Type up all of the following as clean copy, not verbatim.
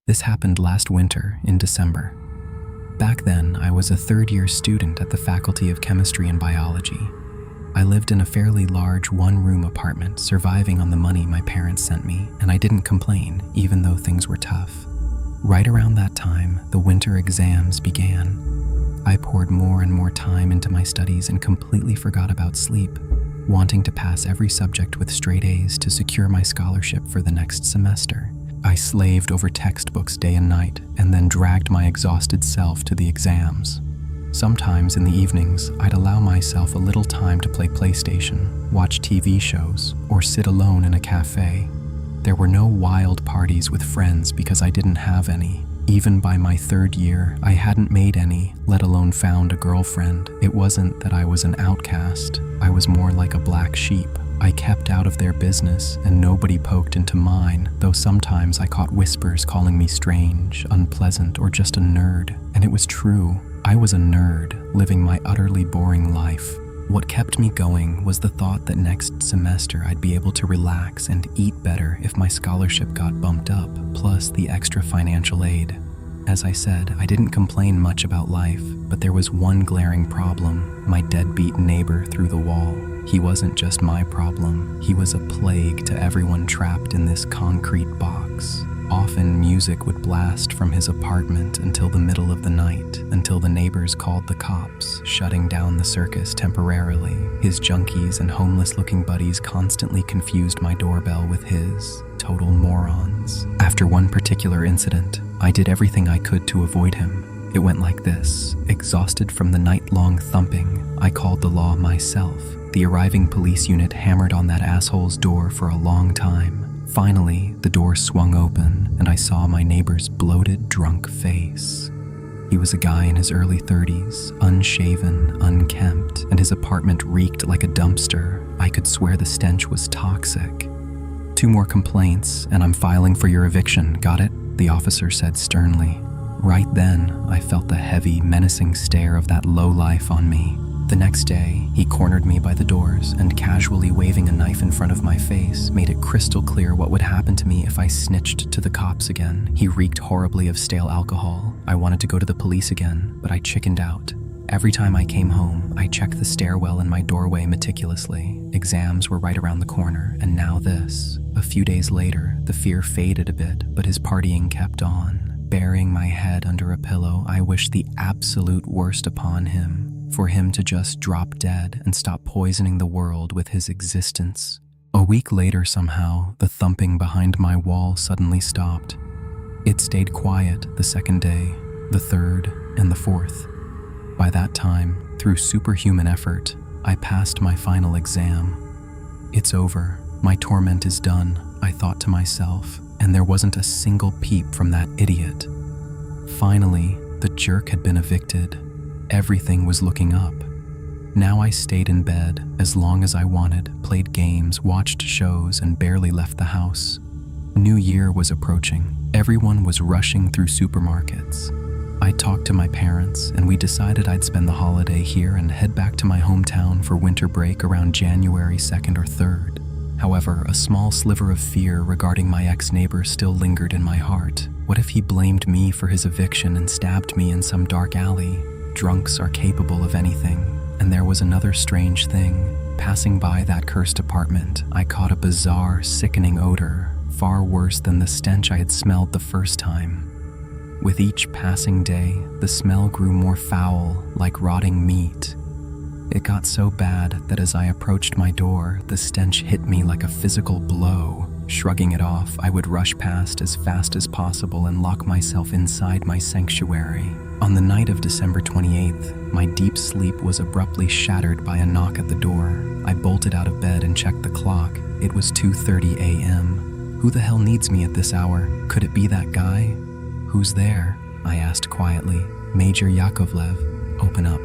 This happened last winter in December. Back then, I was a third-year student at the Faculty of Chemistry and Biology. I lived in a fairly large one-room apartment, surviving on the money my parents sent me, and I didn't complain, even though things were tough. Right around that time, the winter exams began. I poured more and more time into my studies and completely forgot about sleep, wanting to pass every subject with straight A's to secure my scholarship for the next semester. I slaved over textbooks day and night, and then dragged my exhausted self to the exams. Sometimes in the evenings, I'd allow myself a little time to play PlayStation, watch TV shows, or sit alone in a cafe. There were no wild parties with friends because I didn't have any. Even by my third year, I hadn't made any, let alone found a girlfriend. It wasn't that I was an outcast. I was more like a black sheep. I kept out of their business, and nobody poked into mine, though sometimes I caught whispers calling me strange, unpleasant, or just a nerd. And it was true. I was a nerd, living my utterly boring life. What kept me going was the thought that next semester I'd be able to relax and eat better if my scholarship got bumped up, plus the extra financial aid. As I said, I didn't complain much about life, but there was one glaring problem: my deadbeat neighbor through the wall. He wasn't just my problem, he was a plague to everyone trapped in this concrete box. Often music would blast from his apartment until the middle of the night, until the neighbors called the cops, shutting down the circus temporarily. His junkies and homeless-looking buddies constantly confused my doorbell with his. Total morons. After one particular incident, I did everything I could to avoid him. It went like this. Exhausted from the night-long thumping, I called the law myself. The arriving police unit hammered on that asshole's door for a long time. Finally, the door swung open, and I saw my neighbor's bloated, drunk face. He was a guy in his early 30s, unshaven, unkempt, and his apartment reeked like a dumpster. I could swear the stench was toxic. 2 more complaints, and I'm filing for your eviction, got it? The officer said sternly. Right then, I felt the heavy, menacing stare of that lowlife on me. The next day, he cornered me by the doors and, casually waving a knife in front of my face, made it crystal clear what would happen to me if I snitched to the cops again. He reeked horribly of stale alcohol. I wanted to go to the police again, but I chickened out. Every time I came home, I checked the stairwell in my doorway meticulously. Exams were right around the corner, and now this. A few days later, the fear faded a bit, but his partying kept on. Burying my head under a pillow, I wished the absolute worst upon him. For him to just drop dead and stop poisoning the world with his existence. A week later somehow, the thumping behind my wall suddenly stopped. It stayed quiet the second day, the third, and the fourth. By that time, through superhuman effort, I passed my final exam. It's over. My torment is done, I thought to myself, and there wasn't a single peep from that idiot. Finally, the jerk had been evicted. Everything was looking up. Now I stayed in bed as long as I wanted, played games, watched shows, and barely left the house. New Year was approaching. Everyone was rushing through supermarkets. I talked to my parents, and we decided I'd spend the holiday here and head back to my hometown for winter break around January 2nd or 3rd. However, a small sliver of fear regarding my ex-neighbor still lingered in my heart. What if he blamed me for his eviction and stabbed me in some dark alley? Drunks are capable of anything, and there was another strange thing. Passing by that cursed apartment, I caught a bizarre, sickening odor, far worse than the stench I had smelled the first time. With each passing day, the smell grew more foul, like rotting meat. It got so bad that as I approached my door, the stench hit me like a physical blow. Shrugging it off, I would rush past as fast as possible and lock myself inside my sanctuary. On the night of December 28th, my deep sleep was abruptly shattered by a knock at the door. I bolted out of bed and checked the clock. It was 2:30 a.m. Who the hell needs me at this hour? Could it be that guy? Who's there? I asked quietly. Major Yakovlev, open up.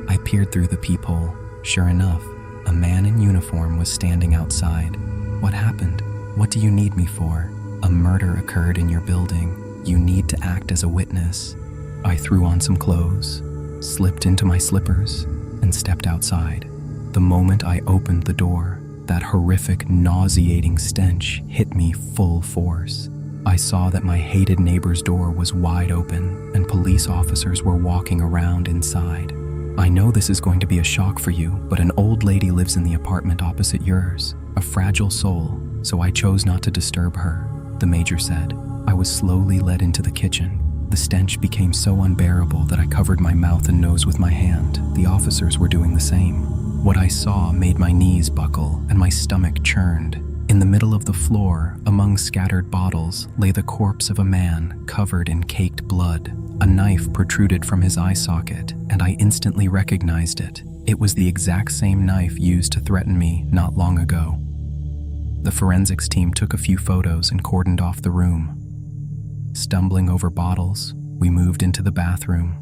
I peered through the peephole. Sure enough, a man in uniform was standing outside. What happened? What do you need me for? A murder occurred in your building. You need to act as a witness. I threw on some clothes, slipped into my slippers, and stepped outside. The moment I opened the door, that horrific, nauseating stench hit me full force. I saw that my hated neighbor's door was wide open and police officers were walking around inside. I know this is going to be a shock for you, but an old lady lives in the apartment opposite yours, a fragile soul, so I chose not to disturb her, the major said. I was slowly led into the kitchen. The stench became so unbearable that I covered my mouth and nose with my hand. The officers were doing the same. What I saw made my knees buckle and my stomach churned. In the middle of the floor, among scattered bottles, lay the corpse of a man covered in caked blood. A knife protruded from his eye socket, and I instantly recognized it. It was the exact same knife used to threaten me not long ago. The forensics team took a few photos and cordoned off the room. Stumbling over bottles, we moved into the bathroom.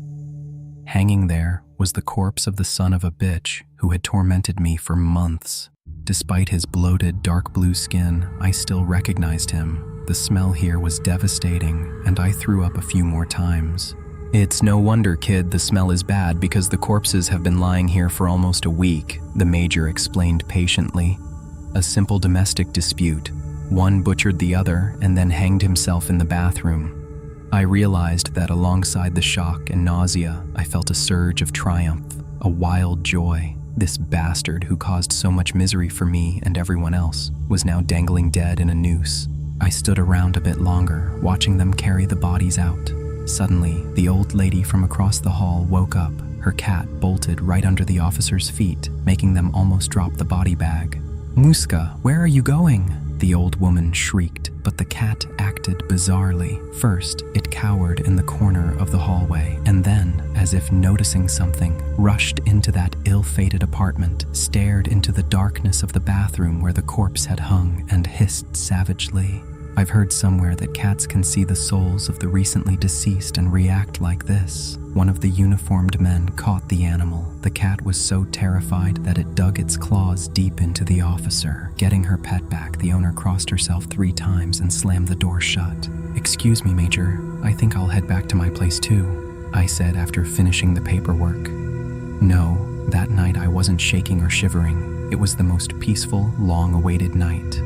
Hanging there was the corpse of the son of a bitch who had tormented me for months. Despite his bloated, dark blue skin, I still recognized him. The smell here was devastating, and I threw up a few more times. It's no wonder, kid, the smell is bad because the corpses have been lying here for almost a week, the major explained patiently. A simple domestic dispute. One butchered the other and then hanged himself in the bathroom. I realized that alongside the shock and nausea, I felt a surge of triumph, a wild joy. This bastard who caused so much misery for me and everyone else was now dangling dead in a noose. I stood around a bit longer, watching them carry the bodies out. Suddenly, the old lady from across the hall woke up. Her cat bolted right under the officer's feet, making them almost drop the body bag. "Muska, where are you going?" the old woman shrieked, but the cat acted bizarrely. First, it cowered in the corner of the hallway, and then, as if noticing something, rushed into that ill-fated apartment, stared into the darkness of the bathroom where the corpse had hung, and hissed savagely. I've heard somewhere that cats can see the souls of the recently deceased and react like this. One of the uniformed men caught the animal. The cat was so terrified that it dug its claws deep into the officer. Getting her pet back, the owner crossed herself 3 times and slammed the door shut. "Excuse me, Major. I think I'll head back to my place too," I said after finishing the paperwork. No, that night I wasn't shaking or shivering. It was the most peaceful, long-awaited night.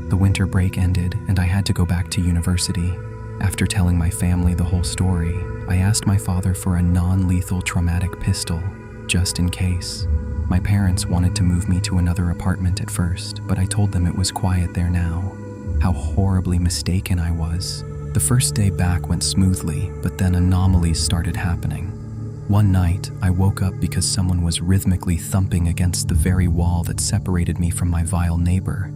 The winter break ended, and I had to go back to university. After telling my family the whole story, I asked my father for a non-lethal traumatic pistol, just in case. My parents wanted to move me to another apartment at first, but I told them it was quiet there now. How horribly mistaken I was. The first day back went smoothly, but then anomalies started happening. One night, I woke up because someone was rhythmically thumping against the very wall that separated me from my vile neighbor.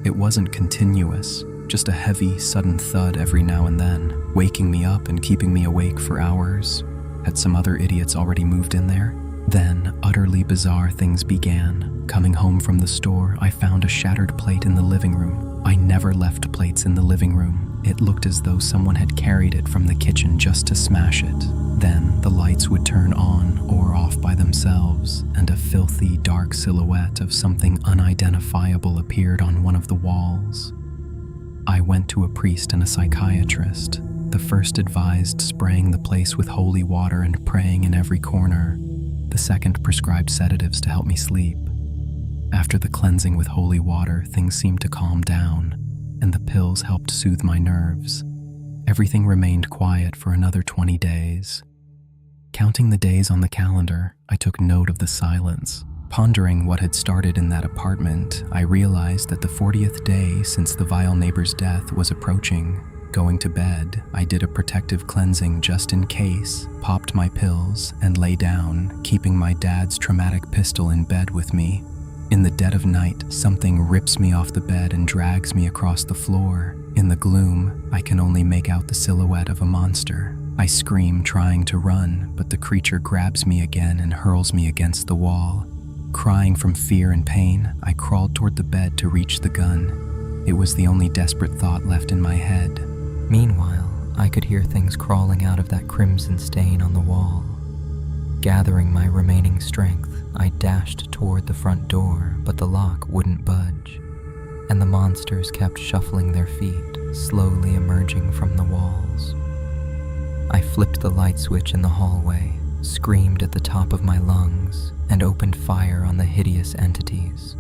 It wasn't continuous, just a heavy, sudden thud every now and then, waking me up and keeping me awake for hours. Had some other idiots already moved in there? Then, utterly bizarre things began. Coming home from the store, I found a shattered plate in the living room. I never left plates in the living room. It looked as though someone had carried it from the kitchen just to smash it. Then, the lights would turn on or off by themselves, and a filthy, dark silhouette of something unidentifiable appeared on one of the walls. I went to a priest and a psychiatrist. The first advised spraying the place with holy water and praying in every corner. The second prescribed sedatives to help me sleep. After the cleansing with holy water, things seemed to calm down, and the pills helped soothe my nerves. Everything remained quiet for another 20 days. Counting the days on the calendar, I took note of the silence. Pondering what had started in that apartment, I realized that the 40th day since the vile neighbor's death was approaching. Going to bed, I did a protective cleansing just in case, popped my pills, and lay down, keeping my dad's traumatic pistol in bed with me. In the dead of night, something rips me off the bed and drags me across the floor. In the gloom, I can only make out the silhouette of a monster. I scream, trying to run, but the creature grabs me again and hurls me against the wall. Crying from fear and pain, I crawled toward the bed to reach the gun. It was the only desperate thought left in my head. Meanwhile, I could hear things crawling out of that crimson stain on the wall. Gathering my remaining strength, I dashed toward the front door, but the lock wouldn't budge, and the monsters kept shuffling their feet, slowly emerging from the walls. I flipped the light switch in the hallway, screamed at the top of my lungs, and opened fire on the hideous entities.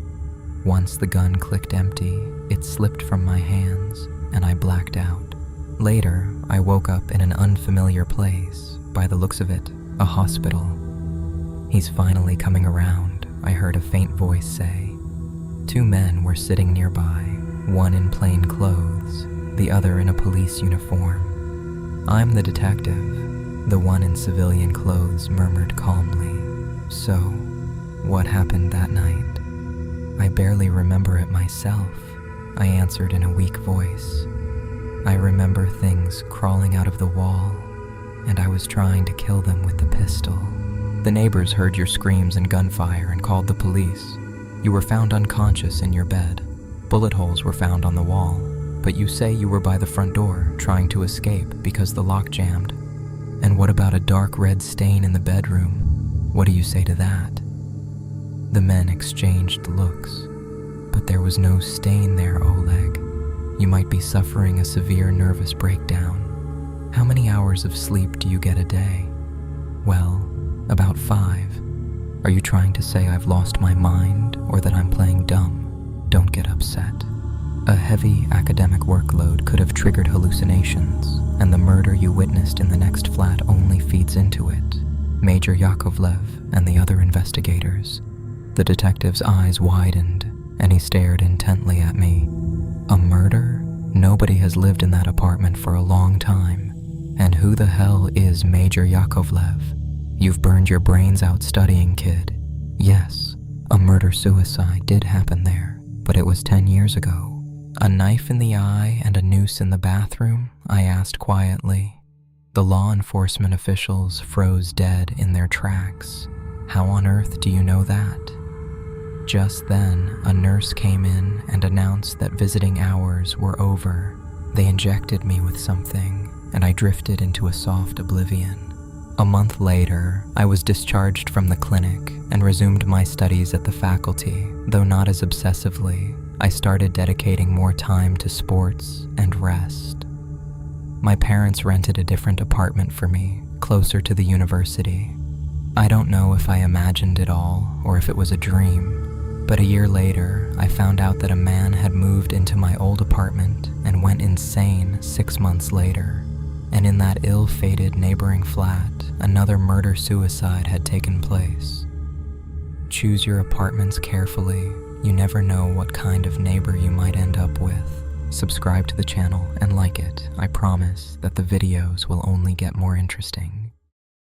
Once the gun clicked empty, it slipped from my hands, and I blacked out. Later, I woke up in an unfamiliar place, by the looks of it, a hospital. "He's finally coming around," I heard a faint voice say. Two men were sitting nearby, one in plain clothes, the other in a police uniform. "I'm the detective," the one in civilian clothes murmured calmly. "So, what happened that night?" "I barely remember it myself," I answered in a weak voice. "I remember things crawling out of the wall, and I was trying to kill them with the pistol." "The neighbors heard your screams and gunfire and called the police. You were found unconscious in your bed. Bullet holes were found on the wall, but you say you were by the front door trying to escape because the lock jammed. And what about a dark red stain in the bedroom? What do you say to that?" The men exchanged looks. "But there was no stain there, Oleg. You might be suffering a severe nervous breakdown. How many hours of sleep do you get a day?" "Well, about 5. Are you trying to say I've lost my mind or that I'm playing dumb? Don't get upset. A heavy academic workload could have triggered hallucinations, and the murder you witnessed in the next flat only feeds into it." Major Yakovlev and the other investigators. The detective's eyes widened, and he stared intently at me. "A murder? Nobody has lived in that apartment for a long time. And who the hell is Major Yakovlev? You've burned your brains out studying, kid. Yes, a murder-suicide did happen there, but it was 10 years ago." "A knife in the eye and a noose in the bathroom?" I asked quietly. The law enforcement officials froze dead in their tracks. "How on earth do you know that?" Just then, a nurse came in and announced that visiting hours were over. They injected me with something, and I drifted into a soft oblivion. A month later, I was discharged from the clinic and resumed my studies at the faculty, though not as obsessively. I started dedicating more time to sports and rest. My parents rented a different apartment for me, closer to the university. I don't know if I imagined it all or if it was a dream, but a year later, I found out that a man had moved into my old apartment and went insane 6 months later. And in that ill-fated neighboring flat, another murder-suicide had taken place. Choose your apartments carefully. You never know what kind of neighbor you might end up with. Subscribe to the channel and like it. I promise that the videos will only get more interesting.